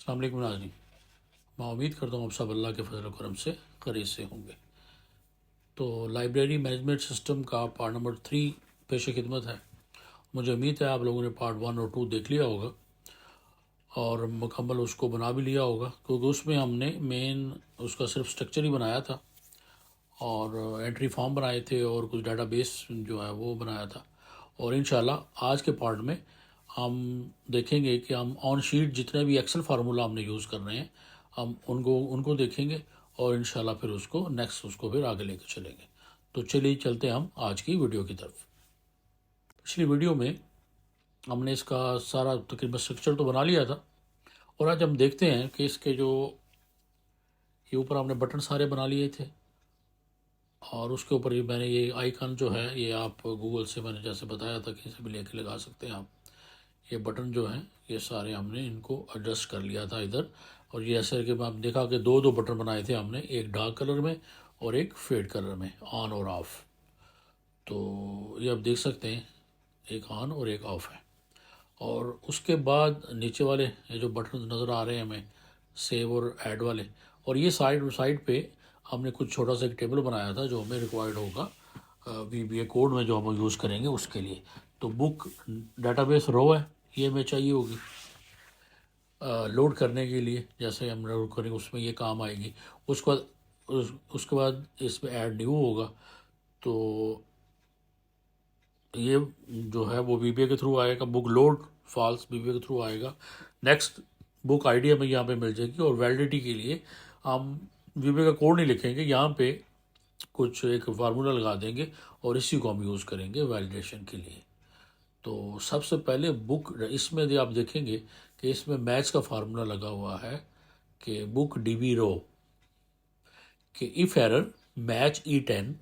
अस्सलाम वालेकुम नाज़रीन। मैं उम्मीद करता हूँ आप सब अल्लाह के फजल करम से खैरियत से होंगे। तो लाइब्रेरी मैनेजमेंट सिस्टम का पार्ट नंबर 3 पेश खिदमत है। मुझे उम्मीद है आप लोगों ने पार्ट 1 और 2 देख लिया होगा और मुकम्मल उसको बना भी लिया होगा, क्योंकि उसमें हमने मेन उसका सिर्फ स्ट्रक्चर ही बनाया था और एंट्री फॉर्म बनाए थे और कुछ डाटाबेस जो है वो बनाया था। और इंशाल्लाह आज के पार्ट में हम देखेंगे कि हम ऑन शीट जितने भी एक्सेल फार्मूला हमने यूज़ कर रहे हैं हम उनको उनको देखेंगे और इंशाल्लाह फिर उसको नेक्स्ट उसको फिर आगे लेकर चलेंगे। तो चलिए चलते हैं हम आज की वीडियो की तरफ। पिछली वीडियो में हमने इसका सारा तकरीबन स्ट्रक्चर तो बना लिया था और आज हम देखते हैं कि इसके जो ये ऊपर हमने बटन सारे बना लिए थे और उसके ऊपर ये मैंने ये आइकन जो है ये आप गूगल से मैंने जैसे बताया था कि इसे भी लेके लगा सकते हैं आप। ये बटन जो हैं ये सारे हमने इनको एडजस्ट कर लिया था इधर। और ये ऐसे कि आप देखा कि दो दो बटन बनाए थे हमने, एक डार्क कलर में और एक फेड कलर में, ऑन और ऑफ। तो ये आप देख सकते हैं एक ऑन और एक ऑफ है। और उसके बाद नीचे वाले ये जो बटन नज़र आ रहे हैं हमें, सेव और ऐड वाले, और ये साइड साइड पे हमने कुछ छोटा सा एक टेबल बनाया था जो हमें रिक्वायर्ड होगा VBA कोड में जो हम यूज़ करेंगे उसके लिए। तो बुक डाटाबेस रो है, ये हमें चाहिए होगी लोड करने के लिए, जैसे हम लोड करेंगे उसमें ये काम आएगी। उसके बाद उसके बाद इसमें ऐड न्यू होगा, तो ये जो है वो VBA के थ्रू आएगा। बुक लोड फॉल्स VBA के थ्रू आएगा। नेक्स्ट बुक आईडी हमें यहाँ पे मिल जाएगी और वैलिडिटी के लिए हम VBA का कोड नहीं लिखेंगे, यहाँ पे कुछ एक फार्मूला लगा देंगे और इसी को हम यूज़ करेंगे वैलिडेशन के लिए। तो सबसे पहले बुक, इसमें आप देखेंगे कि इसमें मैच का फार्मूला लगा हुआ है कि बुक DB रो कि इफ़ एरर मैच E10,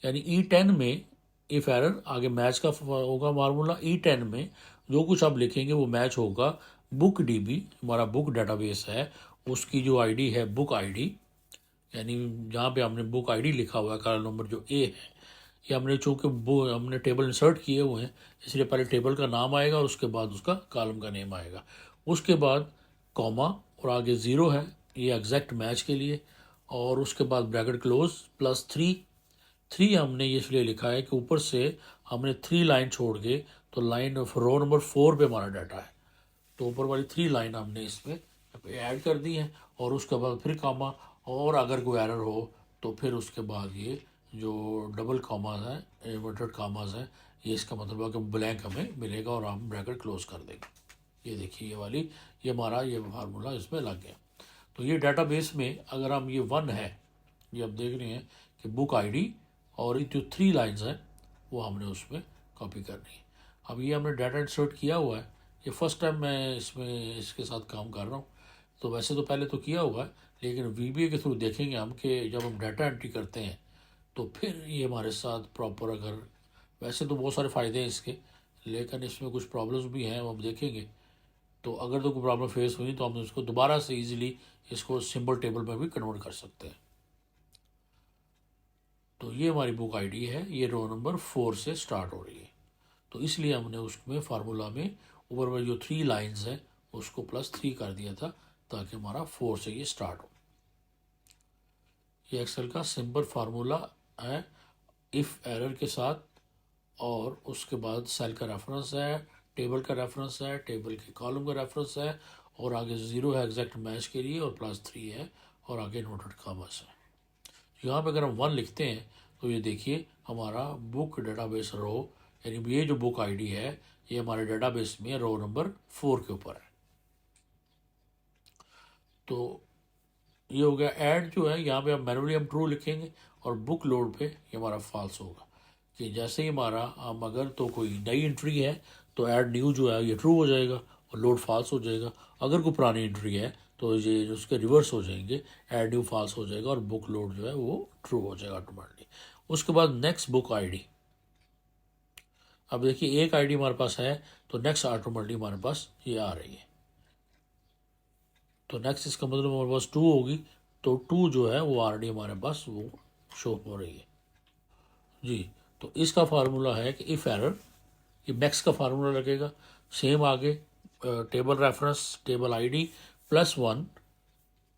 यानी E10 में इफ़ एरर आगे मैच का होगा फार्मूला, E10 में जो कुछ आप लिखेंगे वो मैच होगा। बुक DB हमारा बुक डाटाबेस है, उसकी जो आईडी है बुक आईडी, यानी जहाँ पे हमने बुक आईडी लिखा हुआ है कॉलम नंबर जो A है, ये हमने चूँकि वो हमने टेबल इंसर्ट किए हुए हैं इसलिए पहले टेबल का नाम आएगा और उसके बाद उसका कॉलम का नेम आएगा। उसके बाद कॉमा और आगे ज़ीरो है, ये एग्जैक्ट मैच के लिए। और उसके बाद ब्रैकेट क्लोज +3। 3 हमने ये इसलिए लिखा है कि ऊपर से हमने 3 लाइन छोड़ के, तो लाइन रो नंबर 4 पे हमारा डाटा है, तो ऊपर वाली 3 लाइन हमने इसमें ऐड कर दी है। और उसके बाद फिर कॉमा, और अगर कोई एरर हो तो फिर उसके बाद ये जो डबल कॉमाज हैं, इन्वर्टेड कॉमाज हैं, ये इसका मतलब है कि ब्लैंक हमें मिलेगा और हम ब्रैकेट क्लोज कर देंगे। ये देखिए ये वाली, ये हमारा ये फार्मूला इसमें लग गया। तो ये डाटाबेस में अगर हम ये 1 है, ये आप देख रहे हैं कि बुक आईडी और ये जो 3 लाइन्स हैं वो हमने उसमें कॉपी करनी है। अब ये हमने डाटा इंसर्ट किया हुआ है, ये फर्स्ट टाइम मैं इसमें इसके साथ काम कर रहा हूँ। तो वैसे तो पहले तो किया हुआ है, लेकिन VBA के थ्रू देखेंगे हम कि जब हम डाटा एंट्री करते हैं तो फिर ये हमारे साथ प्रॉपर, अगर वैसे तो बहुत सारे फ़ायदे हैं इसके, लेकिन इसमें कुछ प्रॉब्लम्स भी हैं वो हम देखेंगे। तो अगर तो कोई प्रॉब्लम फेस हुई तो हम इसको दोबारा से ईजिली इसको सिंबल टेबल में भी कन्वर्ट कर सकते हैं। तो ये हमारी बुक आईडी है, ये रो नंबर 4 से स्टार्ट हो रही है, तो इसलिए हमने उसमें फार्मूला में ऊपर में जो 3 लाइन्स हैं उसको +3 कर दिया था ताकि हमारा 4 से ये स्टार्ट हो। ये एक्सेल का सिंपल फार्मूला है इफ़ एरर के साथ, और उसके बाद सेल का रेफरेंस है, टेबल का रेफरेंस है, टेबल के कॉलम का रेफरेंस है, और आगे 0 है एग्जैक्ट मैच के लिए और +3 है, और आगे नोटेड कॉमर्स है। यहाँ पे अगर हम 1 लिखते हैं तो ये देखिए हमारा बुक डेटाबेस रो, यानी ये जो बुक आईडी है ये हमारे डेटाबेस में रो नंबर 4 के ऊपर है। तो ये हो गया। ऐड जो है यहाँ पे हम मैनुअली हम ट्रू लिखेंगे और बुक लोड पे ये हमारा फॉल्स होगा, कि जैसे ही हमारा हम अगर तो कोई नई एंट्री है तो ऐड न्यू जो है ये ट्रू हो जाएगा और लोड फॉल्स हो जाएगा। अगर कोई पुरानी एंट्री है तो ये उसके रिवर्स हो जाएंगे, ऐड न्यू फॉल्स हो जाएगा और बुक लोड जो है वो ट्रू हो जाएगा ऑटोमेटिकली। उसके बाद नेक्स्ट बुक आईडी, अब देखिए एक आईडी हमारे पास है तो नेक्स्ट ऑटोमेटिकली हमारे पास ये आ रही है। तो नेक्स्ट इसका मतलब हमारे पास 2 होगी, तो 2 जो है वो ऑलरेडी हमारे पास वो शो हो रही है जी। तो इसका फार्मूला है कि इफ़ एरर, ये मैक्स का फार्मूला लगेगा, सेम आगे टेबल रेफरेंस, टेबल आईडी +1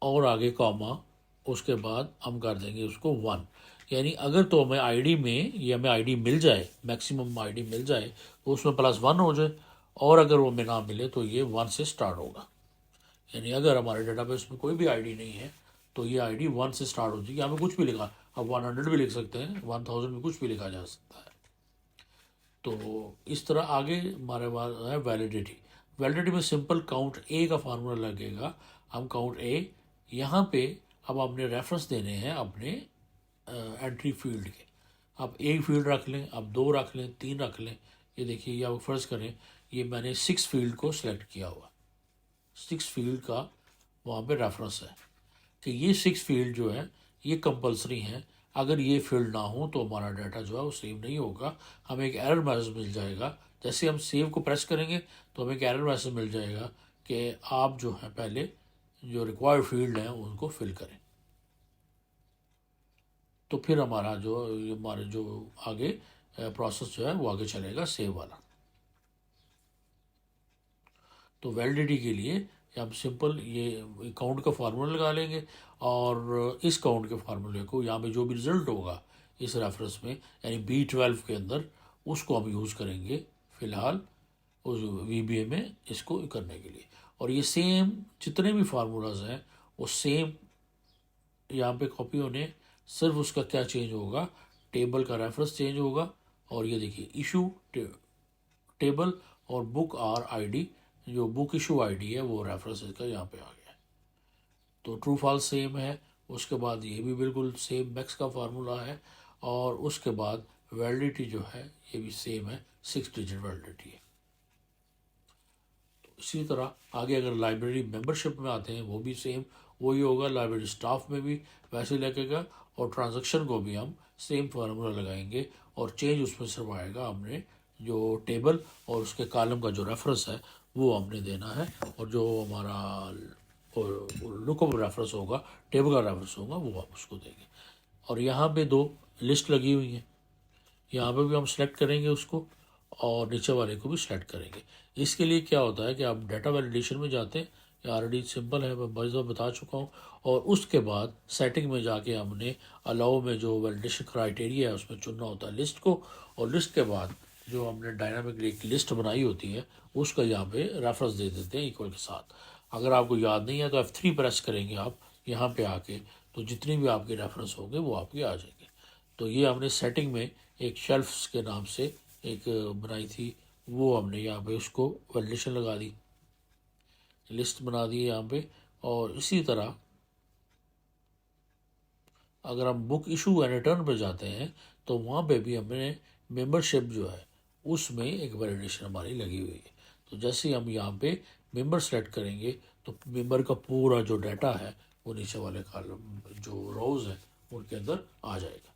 और आगे कॉमा, उसके बाद हम कर देंगे उसको 1। यानी अगर तो हमें आईडी में ये हमें आईडी मिल जाए, मैक्सिमम आईडी मिल जाए तो उसमें +1 हो जाए, और अगर वो हमें ना मिले तो ये 1 से स्टार्ट होगा। यानी अगर हमारे डेटाबेस में कोई भी आईडी नहीं है तो ये आईडी 1 से स्टार्ट होती है। यहाँ पे कुछ भी लिखा, अब 100 भी लिख सकते हैं, 1000 में कुछ भी लिखा जा सकता है। तो इस तरह आगे हमारे पास है वैलिडिटी। वैलिडिटी में सिंपल काउंट ए का फार्मूला लगेगा। हम काउंट ए, यहाँ पे अब आपने रेफरेंस देने हैं अपने एंट्री फील्ड के। आप एक फील्ड रख लें, आप 2 रख लें, 3 रख लें। ये देखिए, ये आप फ़र्ज़ करें ये मैंने 6 फील्ड को सिलेक्ट किया हुआ, 6 फील्ड का वहाँ पे रेफरेंस है कि ये 6 फील्ड जो है ये कंपलसरी हैं। अगर ये फील्ड ना हो तो हमारा डाटा जो है वो सेव नहीं होगा। हमें एक एरर मैसेज मिल जाएगा। जैसे हम सेव को प्रेस करेंगे तो हमें एक एरर मैसेज मिल जाएगा कि आप जो है पहले जो रिक्वायर्ड फील्ड हैं उनको फिल करें। तो फिर हमारा जो आगे प्रोसेस जो है वो आगे चलेगा सेव वाला। तो वैलिडिटी के लिए हम सिंपल ये काउंट का फार्मूला लगा लेंगे, और इस काउंट के फार्मूले को यहाँ पे जो भी रिज़ल्ट होगा इस रेफरेंस में, यानी B12 के अंदर, उसको हम यूज़ करेंगे फ़िलहाल उस VBA में इसको करने के लिए। और ये सेम जितने भी फार्मूलाज हैं वो सेम यहाँ पे कॉपी होने, सिर्फ उसका क्या चेंज होगा, टेबल का रेफरेंस चेंज होगा। और ये देखिए इशू टेबल और बुक आर आईडी, जो बुक इशू आईडी है वो रेफरेंस इसका यहाँ पे आ गया है। तो ट्रू फॉल्स सेम है। उसके बाद ये भी बिल्कुल सेम मैक्स का फार्मूला है, और उसके बाद वैलिडिटी जो है ये भी सेम है, 6 डिजिट वैलिडिटी है। तो इसी तरह आगे अगर लाइब्रेरी मेंबरशिप में आते हैं वो भी सेम वही होगा। लाइब्रेरी स्टाफ में भी वैसे लगेगा, और ट्रांजैक्शन को भी हम सेम फार्मूला लगाएंगे, और चेंज उसमें सिर्फ आएगा हमने जो टेबल और उसके कॉलम का जो रेफरेंस है वो हमने देना है, और जो हमारा लुकअप रेफरेंस होगा, टेबल का रेफरेंस होगा, वो आप उसको देंगे। और यहाँ पे 2 लिस्ट लगी हुई हैं, यहाँ पे भी हम सेलेक्ट करेंगे उसको, और नीचे वाले को भी सेलेक्ट करेंगे। इसके लिए क्या होता है कि आप डाटा वैलिडेशन में जाते हैं, ये ऑलरेडी सिंपल है, मैं बहुत बता चुका हूँ। और उसके बाद सेटिंग में जाके हमने अलाउ में जो वैलिडेशन क्राइटेरिया है उसमें चुनना होता है लिस्ट को, और लिस्ट के बाद जो हमने डायनामिक एक लिस्ट बनाई होती है उसका यहाँ पे रेफरेंस दे देते हैं इक्वल के साथ। अगर आपको याद नहीं है तो F3 प्रेस करेंगे आप यहाँ पे आके, तो जितने भी आपके रेफरेंस होंगे वो आपके आ जाएंगे। तो ये हमने सेटिंग में एक शेल्फ्स के नाम से एक बनाई थी, वो हमने यहाँ पे उसको वैलिडेशन लगा दी, लिस्ट बना दी यहाँ पे। और इसी तरह अगर हम बुक इशू एंड रिटर्न पर जाते हैं तो वहाँ पे भी हमने मेंबरशिप जो है उसमें एक वैलिडेशन हमारी लगी हुई है। तो जैसे ही हम यहाँ पे मेंबर सेलेक्ट करेंगे तो मेंबर का पूरा जो डाटा है वो नीचे वाले कॉलम जो रोज़ हैं उनके अंदर आ जाएगा।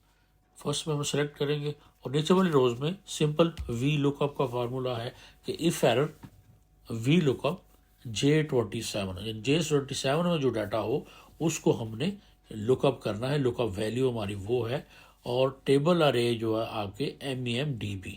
फर्स्ट में हम सेलेक्ट करेंगे, और नीचे वाली रोज़ में सिंपल वी लुकअप का फार्मूला है कि if error V lookup J27, J27 में जो डाटा हो उसको हमने लुकअप करना है। लुकअप वैल्यू हमारी वो है। और टेबल अरे जो है आपके MEMDB,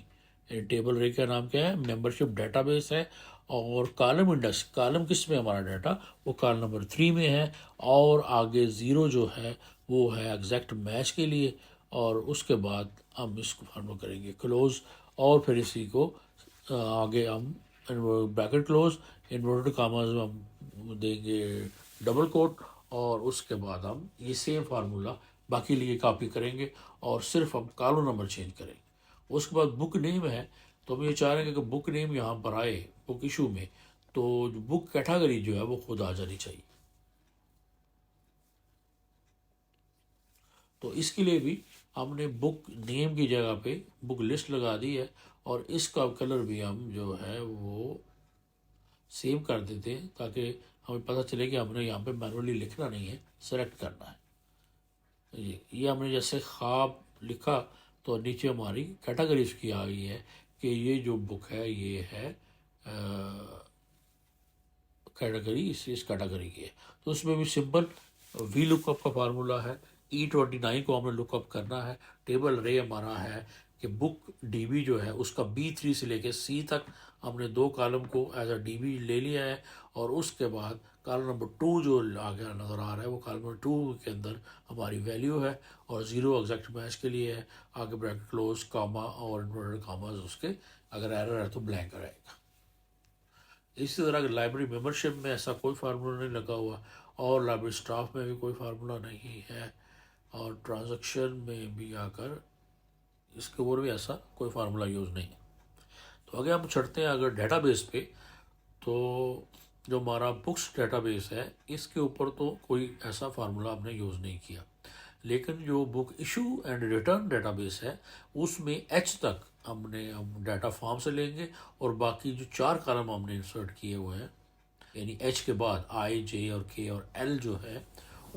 टेबल अरे का नाम क्या है, मेंबरशिप डेटाबेस है। और कॉलम इंडेक्स, कॉलम किस में हमारा डाटा, वो कॉलम नंबर 3 में है। और आगे 0 जो है वो है एग्जैक्ट मैच के लिए। और उसके बाद हम इसको फॉर्म करेंगे क्लोज, और फिर इसी को आगे हम ब्रैकेट क्लोज, इन्वर्टेड कामाज में हम देंगे डबल कोट, और उसके बाद हम ये सेम फार्मूला बाकी लिए कॉपी करेंगे, और सिर्फ हम कॉलम नंबर चेंज करेंगे। उसके बाद बुक नेम है, तो हम ये चाह रहे हैं कि बुक नेम यहाँ पर आए बुक इशू में, तो बुक कैटेगरी जो है वो खुद आ जानी चाहिए। तो इसके लिए भी हमने बुक नेम की जगह पे बुक लिस्ट लगा दी है, और इसका कलर भी हम जो है वो सेव कर देते हैं ताकि हमें पता चले कि हमने यहाँ पे मैनुअली लिखना नहीं है, सेलेक्ट करना है। ये हमने जैसे ख्वाब लिखा तो नीचे हमारी कैटेगरी इसकी आ गई है कि ये जो बुक है ये है कैटेगरी इस कैटेगरी की है। तो उसमें भी सिंपल वी लुकअप का फार्मूला है। E29 को हमें लुकअप करना है। टेबल रे हमारा है कि बुक DB जो है उसका B3 से लेके C तक हमने 2 कॉलम को एज अ DB ले लिया है, और उसके बाद कॉलम नंबर 2 जो आगे नज़र आ रहा है वो कॉलम नंबर 2 के अंदर हमारी वैल्यू है और 0 एग्जैक्ट मैच के लिए है, आगे ब्रैकेट क्लोज कामा और इन्वर्टेड कामा उसके, अगर एरर है तो ब्लैंक रहेगा। इसी तरह अगर लाइब्रेरी मेंबरशिप में ऐसा कोई फार्मूला नहीं लगा हुआ और लाइब्रेरी स्टाफ में भी कोई फार्मूला नहीं है और ट्रांजैक्शन में भी आकर इसके ऊपर भी ऐसा कोई फार्मूला यूज़ नहीं है। तो आगे हम चढ़ते हैं अगर डेटाबेस पे, तो जो हमारा बुक्स डेटाबेस है इसके ऊपर तो कोई ऐसा फार्मूला हमने यूज़ नहीं किया, लेकिन जो book issue and return database है उसमें एच तक हम डाटा फॉर्म से लेंगे और बाकी जो 4 कॉलम हमने इंसर्ट किए हुए हैं, यानी एच के बाद आई जे और के और एल जो है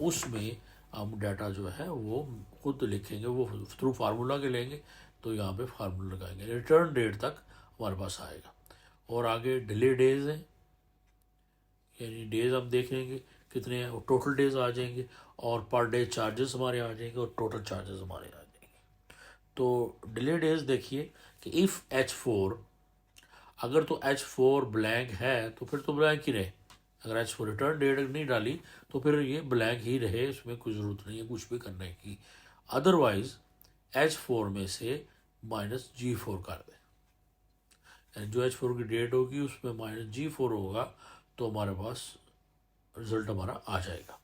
उसमें हम डाटा जो है वो खुद लिखेंगे, वो थ्रू फार्मूला के लेंगे। तो यहाँ पे फार्मूला लगाएंगे, रिटर्न डेट तक हमारे पास आएगा। और आगे डिले डेज हैं, यानी डेज हम देख लेंगे कितने हैं, और टोटल डेज आ जाएंगे और पर डे चार्जेस हमारे आ जाएंगे और टोटल चार्जेस हमारे आ जाएंगे। तो डिले डेज देखिए कि इफ़ H4, अगर तो H4 ब्लैंक है तो फिर तो ब्लैंक ही रहे, अगर H4 रिटर्न डेट नहीं डाली तो फिर ये ब्लैंक ही रहे, इसमें कोई ज़रूरत नहीं है कुछ भी करने की। अदरवाइज H4 में से -G4 कर दें, यानी जो H4 की डेट होगी उसमें -G4 होगा तो हमारे पास रिज़ल्ट हमारा आ जाएगा।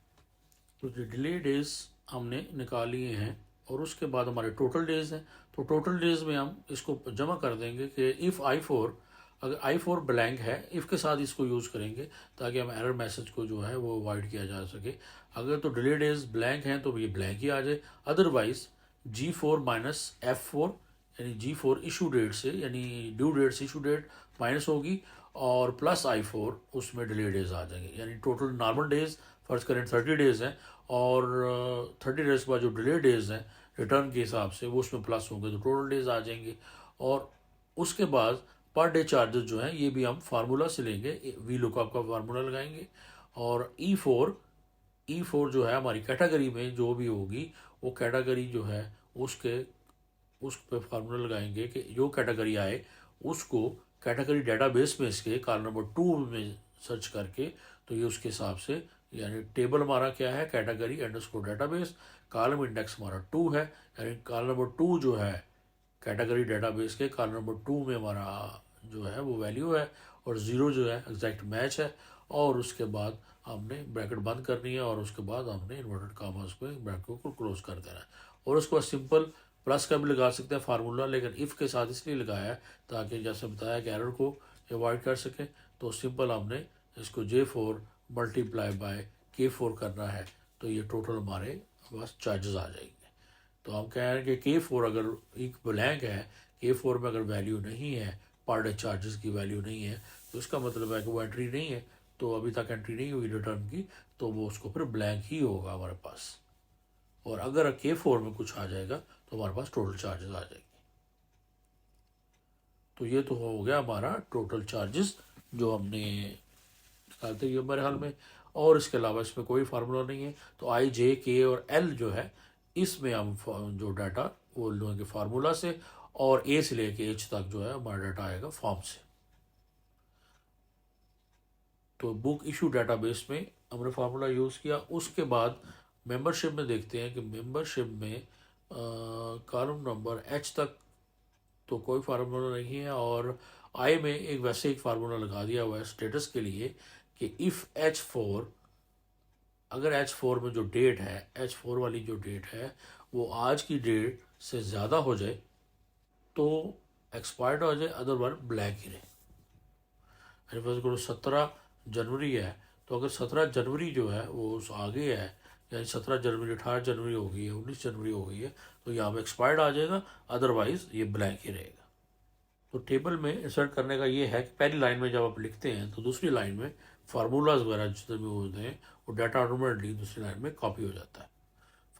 तो जो डिले डेज हमने निकाल लिए हैं और उसके बाद हमारे टोटल डेज हैं, तो टोटल डेज में हम इसको जमा कर देंगे कि इफ़ I4, अगर I4 ब्लैंक है इफ़ के साथ इसको यूज़ करेंगे ताकि हम एरर मैसेज को जो है वो अवॉइड किया जा सके। अगर तो डिले डेज ब्लैंक हैं तो ये ब्लैंक ही आ जाए, अदरवाइज G4 माइनस F4, यानी G4 इशू डेट से, यानी ड्यू डेट से इशू डेट माइनस होगी और प्लस I4 उसमें डिले डेज आ जाएंगे, यानी टोटल नॉर्मल डेज फर्ज करें 30 डेज हैं और 30 डेज के बाद जो डिले डेज हैं रिटर्न के हिसाब से वो उसमें प्लस होंगे तो टोटल डेज आ जाएंगे। और उसके बाद पर डे चार्जेस जो हैं ये भी हम फार्मूला से लेंगे, वी लुकअप का फार्मूला लगाएंगे और E4 जो है हमारी कैटेगरी में जो भी होगी वो कैटेगरी जो है उसके उस पर फार्मूला लगाएंगे कि जो कैटेगरी आए उसको कैटेगरी डेटाबेस में इसके कॉलम नंबर 2 में सर्च करके, तो ये उसके हिसाब से, यानी टेबल हमारा क्या है category underscore database, column index हमारा 2 है, यानी कॉलम नंबर 2 जो है कैटेगरी डेटाबेस के कॉलम नंबर 2 में हमारा जो है वो वैल्यू है और 0 जो है एग्जैक्ट मैच है। और उसके बाद हमने ब्रैकेट बंद करनी है और उसके बाद हमने इन्वर्टेड कामास को ब्रैकेट को क्लोज कर देना है और उसके बाद सिंपल प्लस का भी लगा सकते हैं फार्मूला, लेकिन इफ़ के साथ इसलिए लगाया है ताकि जैसे बताया कि एरर को अवॉइड कर सकें। तो सिंपल हमने इसको J4 मल्टीप्लाई बाय K4 करना है तो ये टोटल हमारे पास चार्जेस आ जाएंगे। तो हम कह रहे हैं कि K4 अगर एक ब्लैंक है, K4 में अगर वैल्यू नहीं है, पर डे चार्जेस की वैल्यू नहीं है, तो इसका मतलब है कि वो एंट्री नहीं है, तो अभी तक एंट्री नहीं हुई रिटर्न की, तो वो उसको फिर ब्लैंक ही होगा हमारे पास। और अगर K4 में कुछ आ जाएगा तो हमारे पास टोटल चार्जेस आ जाएंगे। तो ये तो हो गया हमारा टोटल चार्जेस जो हमने निकालते हुए मेरे हाल में, और इसके अलावा इसमें कोई फार्मूला नहीं है। तो आई जे के और एल जो है इसमें हम जो डाटा वो लेंगे फार्मूला से और ए से लेके एच तक जो है हमारा डाटा आएगा फॉर्म से। तो बुक इशू डाटाबेस में हमने फार्मूला यूज़ किया। उसके बाद मेंबरशिप में देखते हैं कि मेंबरशिप में कॉलम नंबर एच तक तो कोई फार्मूला नहीं है और आई में एक वैसे एक फार्मूला लगा दिया हुआ है स्टेटस के लिए कि इफ़ H4, अगर H4 में जो डेट है, H4 वाली जो डेट है वो आज की डेट से ज़्यादा हो जाए तो एक्सपायर्ड हो जाए, अदरवाइज ब्लैक ही रहे। मेरे पास करो 17 जनवरी है तो अगर 17 जनवरी जो है वो उस आगे है, यानी 17 जनवरी 18 जनवरी हो गई है 19 जनवरी हो गई है तो यहाँ पे एक्सपायर्ड आ जाएगा, अदरवाइज ये ब्लैंक ही रहेगा। तो टेबल में इंसर्ट करने का ये है कि पहली लाइन में जब आप लिखते हैं तो दूसरी लाइन में फार्मूलाज वगैरह जितने भी होते हैं वो डाटा ऑटोमेटिकली दूसरी लाइन में कॉपी हो जाता है,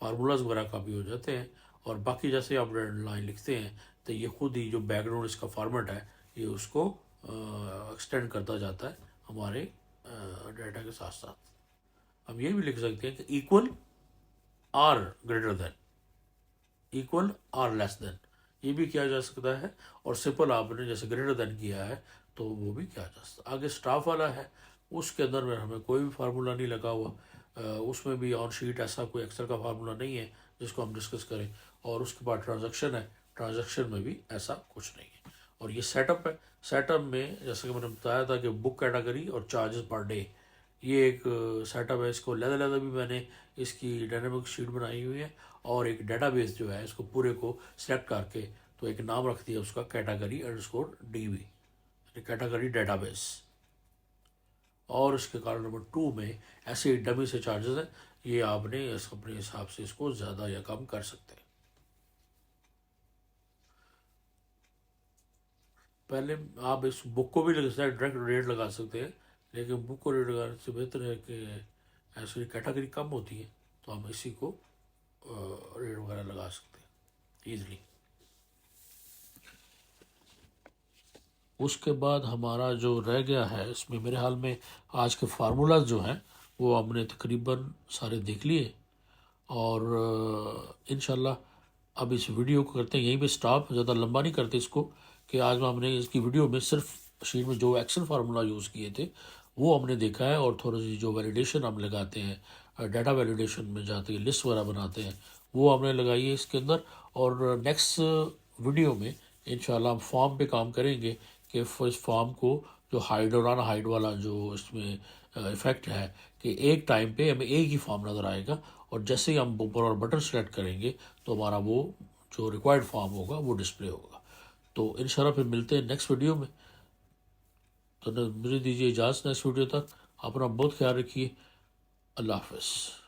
फार्मूलाज वगैरह कॉपी हो जाते हैं। और बाकी जैसे आप लाइन लिखते हैं तो ये खुद ही जो बैकग्राउंड इसका फॉर्मेट है ये उसको एक्सटेंड करता जाता है हमारे डाटा के साथ साथ। हम ये भी लिख सकते हैं कि equal or greater than, equal or less than, ये भी किया जा सकता है। और सिंपल आपने जैसे ग्रेटर देन किया है तो वो भी किया जा सकता है। आगे स्टाफ वाला है उसके अंदर में हमें कोई भी फार्मूला नहीं लगा हुआ, उसमें भी ऑन शीट ऐसा कोई एक्सेल का फार्मूला नहीं है जिसको हम डिस्कस करें। और उसके बाद ट्रांजैक्शन है, ट्रांजैक्शन में भी ऐसा कुछ नहीं है। और ये सेटअप है, सेटअप में जैसे कि मैंने बताया था कि बुक कैटेगरी और चार्जेस पर डे, ये एक सेटअप है। इसको लहदा भी मैंने इसकी डायनामिक शीट बनाई हुई है, और एक डेटाबेस जो है इसको पूरे को सिलेक्ट करके तो एक नाम रख दिया उसका कैटेगरी _DB, कैटेगरी डेटाबेस। और इसके कारण नंबर 2 में ऐसे डमी से चार्जेस हैं, ये आपने अपने हिसाब से इसको ज़्यादा या कम कर सकते हैं। पहले आप इस बुक को भी डायरेक्ट रेट लगा सकते हैं, लेकिन बुक को रेट लगाने से बेहतर है कि ऐसी कैटेगरी कम होती है तो हम इसी को रेट वगैरह लगा सकते हैं ईजिली। उसके बाद हमारा जो रह गया है इसमें मेरे हाल में आज के फार्मूलाज जो हैं वो हमने तकरीबन सारे देख लिए। और इंशाल्लाह अब इस वीडियो को करते हैं यहीं पे स्टॉप, ज़्यादा लंबा नहीं करते इसको, कि आज में हमने इसकी वीडियो में सिर्फ शीट में जो एक्सेल फार्मूला यूज़ किए थे वो हमने देखा है, और थोड़ी सी जो वैलिडेशन हम लगाते हैं डाटा वैलिडेशन में जाते हैं, लिस्ट वगैरह बनाते हैं, वो हमने लगाई है इसके अंदर। और नेक्स्ट वीडियो में इंशाल्लाह हम फॉर्म पे काम करेंगे कि इस फॉर्म को जो हाइड और अन हाइड वाला जो इसमें इफ़ेक्ट है कि एक टाइम पे हमें एक ही फॉर्म नज़र आएगा, और जैसे ही हम ऊपर और बटन सेलेक्ट करेंगे तो हमारा वो जो रिक्वायर्ड फॉर्म होगा वो डिस्प्ले होगा। तो इंशाल्लाह फिर मिलते हैं नेक्स्ट वीडियो में। तो मुझे दीजिए इजाज़त नेक्स्ट वीडियो तक। अपना बहुत ख्याल रखिए। अल्लाह हाफ़िज़।